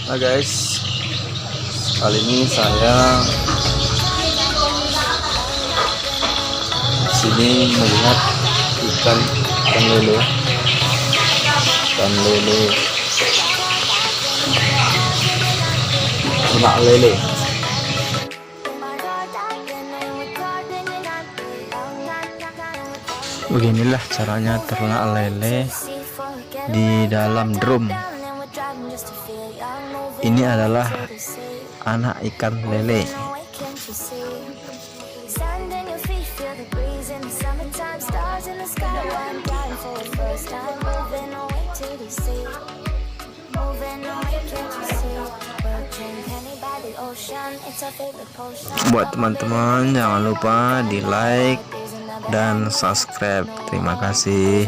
Nah guys, kali ini saya sini melihat ikan lele, ternak lele. Beginilah caranya ternak lele di dalam drum. Ini adalah anak ikan lele. Buat teman-teman jangan lupa di like dan subscribe. Terima kasih.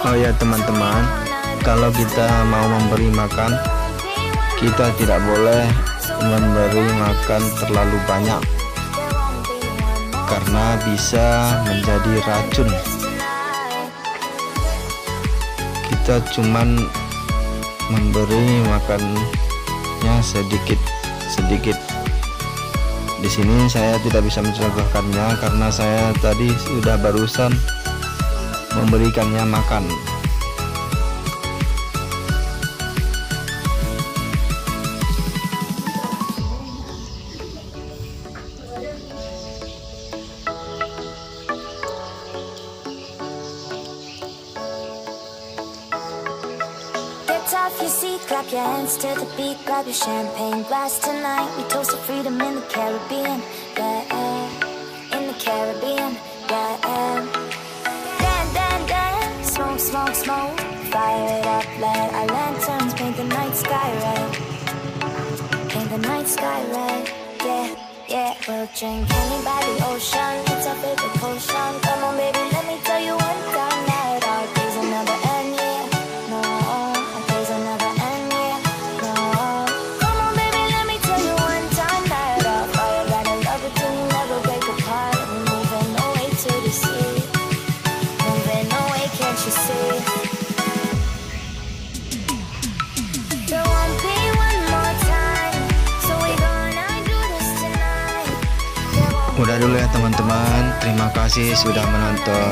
Oh ya teman-teman, kalau kita mau memberi makan, kita tidak boleh memberi makan terlalu banyak karena bisa menjadi racun. Kita cuman memberi makannya sedikit. Di sini saya tidak bisa mencontohkannya karena saya tadi sudah barusan memberikannya makan. Off your seat, clap your hands to the beat, grab your champagne glass tonight. We toast to freedom in the Caribbean, yeah, in the Caribbean, yeah. Dance, smoke, fire it up, let our lanterns paint the night sky red, yeah. We'll drink honey by the ocean, it's our favorite potion. Come on baby, let me tell you one time that our days will never end, yeah. No, our days will never end, yeah. No, come on baby, let me tell you one time that our fire got a love it till you never break apart. We're moving away to the sea, moving away, can't you see? There won't be one more time, so we gonna do this tonight. Udah dulu ya teman-teman, terima kasih sudah menonton.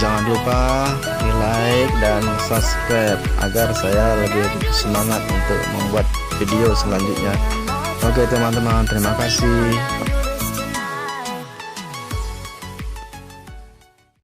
Jangan lupa di like dan subscribe agar saya lebih semangat untuk membuat video selanjutnya. Oke teman-teman, terima kasih.